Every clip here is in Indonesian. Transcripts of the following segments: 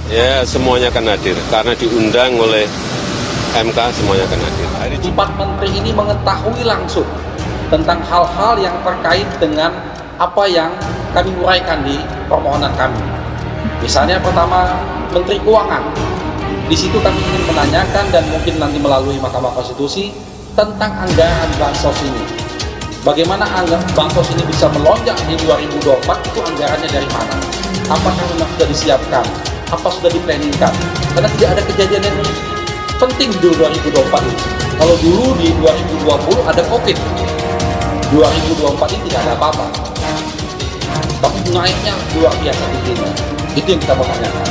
Ya, semuanya akan hadir karena diundang oleh MK, semuanya akan hadir. Empat menteri ini mengetahui langsung tentang hal-hal yang terkait dengan apa yang kami uraikan di permohonan kami. Misalnya pertama, Menteri Keuangan. Di situ kami ingin menanyakan dan mungkin nanti melalui Mahkamah Konstitusi tentang anggaran bansos ini. Bagaimana bansos ini bisa melonjak di 2024, itu anggarannya dari mana? Apakah memang sudah disiapkan? Apa sudah diplanningkan? Karena tidak ada kejadian yang penting di 2024 ini. Kalau dulu di 2020 ada COVID, 2024 ini tidak ada apa-apa. Tapi naiknya luar biasa tingginya. Itu yang kita mau tanyakan.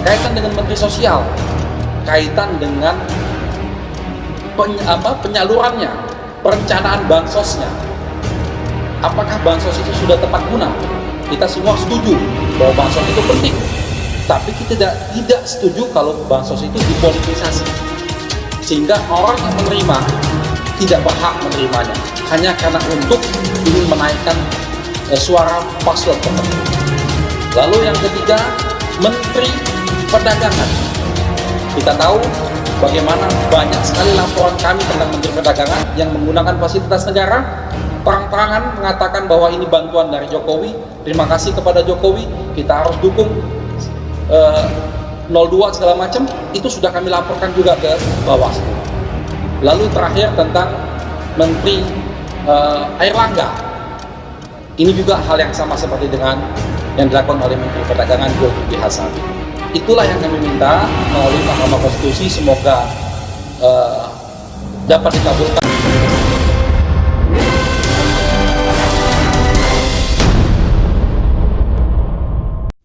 Kaitan dengan Menteri Sosial, kaitan dengan penyalurannya, perencanaan bansosnya. Apakah bansos itu sudah tepat guna? Kita semua setuju bahwa bansos itu penting. Tapi kita tidak setuju kalau bansos itu dipolitisasi. Sehingga orang yang menerima tidak berhak menerimanya. Hanya karena untuk ingin menaikkan suara paslon tertentu. Lalu yang ketiga, Menteri Perdagangan. Kita tahu bagaimana banyak sekali laporan kami tentang Menteri Perdagangan yang menggunakan fasilitas negara, terang-terangan mengatakan bahwa ini bantuan dari Jokowi. Terima kasih kepada Jokowi, kita harus dukung 02 segala macam. Itu sudah kami laporkan juga ke Bawaslu. Lalu terakhir tentang Menteri Airlangga. Ini juga hal yang sama seperti dengan yang dilakukan oleh Menteri Perdagangan Zulkifli Hasan. Itulah yang kami minta melalui Mahkamah Konstitusi, semoga dapat dikabulkan.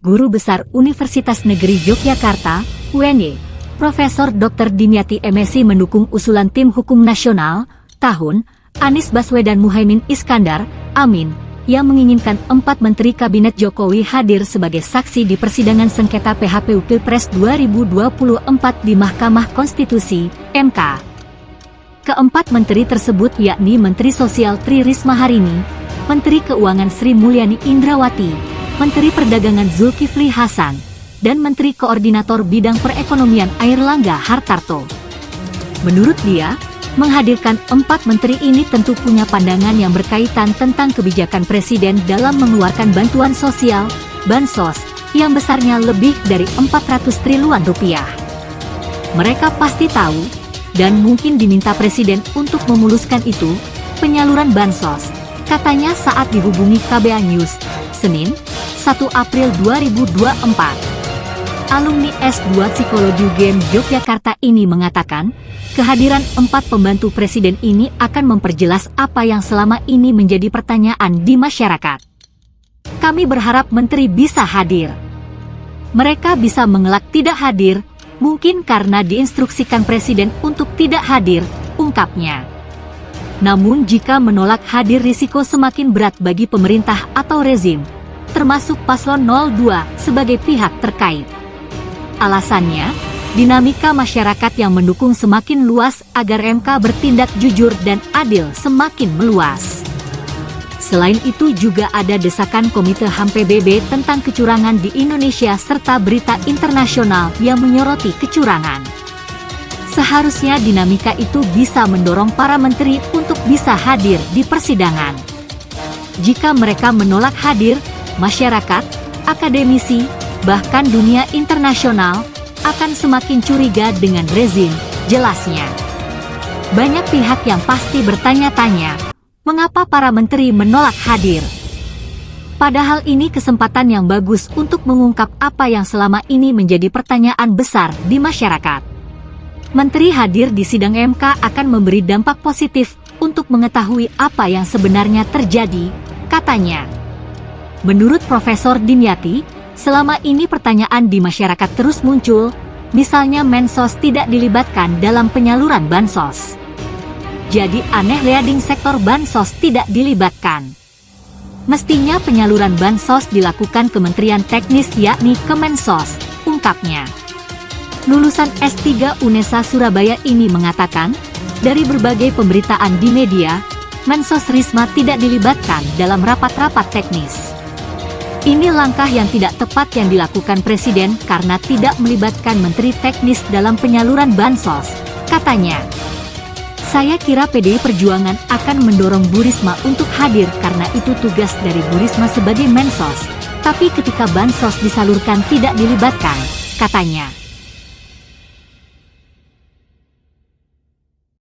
Guru Besar Universitas Negeri Yogyakarta, UNY, Profesor Dr. Dimyati MSI mendukung usulan Tim Hukum Nasional, tahun, Anies Baswedan Muhaimin Iskandar, Amin, yang menginginkan 4 Menteri Kabinet Jokowi hadir sebagai saksi di persidangan sengketa PHPU Pilpres 2024 di Mahkamah Konstitusi, MK. Keempat menteri tersebut yakni Menteri Sosial Tri Risma Harini, Menteri Keuangan Sri Mulyani Indrawati, Menteri Perdagangan Zulkifli Hasan, dan Menteri Koordinator Bidang Perekonomian Airlangga Hartarto. Menurut dia, menghadirkan 4 menteri ini tentu punya pandangan yang berkaitan tentang kebijakan Presiden dalam mengeluarkan bantuan sosial, bansos, yang besarnya lebih dari 400 triliun rupiah. Mereka pasti tahu, dan mungkin diminta Presiden untuk memuluskan itu, penyaluran bansos, katanya saat dihubungi KBA News, Senin, 1 April 2024. Alumni S2 Psikologi UGM Yogyakarta ini mengatakan, kehadiran 4 pembantu presiden ini akan memperjelas apa yang selama ini menjadi pertanyaan di masyarakat. Kami berharap menteri bisa hadir. Mereka bisa mengelak tidak hadir, mungkin karena diinstruksikan presiden untuk tidak hadir, ungkapnya. Namun jika menolak hadir risiko semakin berat bagi pemerintah atau rezim, termasuk paslon 02 sebagai pihak terkait. Alasannya, dinamika masyarakat yang mendukung semakin luas agar MK bertindak jujur dan adil semakin meluas. Selain itu juga ada desakan Komite HAM PBB tentang kecurangan di Indonesia serta berita internasional yang menyoroti kecurangan. Seharusnya dinamika itu bisa mendorong para menteri untuk bisa hadir di persidangan. Jika mereka menolak hadir, masyarakat, akademisi, bahkan dunia internasional akan semakin curiga dengan rezim, jelasnya. Banyak pihak yang pasti bertanya-tanya, mengapa para menteri menolak hadir? Padahal ini kesempatan yang bagus untuk mengungkap apa yang selama ini menjadi pertanyaan besar di masyarakat. Menteri hadir di sidang MK akan memberi dampak positif untuk mengetahui apa yang sebenarnya terjadi, katanya. Menurut Profesor Dimyati, selama ini pertanyaan di masyarakat terus muncul, misalnya Mensos tidak dilibatkan dalam penyaluran bansos. Jadi aneh leading sektor bansos tidak dilibatkan. Mestinya penyaluran bansos dilakukan Kementerian Teknis yakni Kemensos, ungkapnya. Lulusan S3 UNESA Surabaya ini mengatakan, dari berbagai pemberitaan di media, Mensos Risma tidak dilibatkan dalam rapat-rapat teknis. Ini langkah yang tidak tepat yang dilakukan Presiden karena tidak melibatkan menteri teknis dalam penyaluran bansos, katanya. Saya kira PDI Perjuangan akan mendorong Bu Risma untuk hadir karena itu tugas dari Bu Risma sebagai Mensos. Tapi ketika bansos disalurkan tidak dilibatkan, katanya.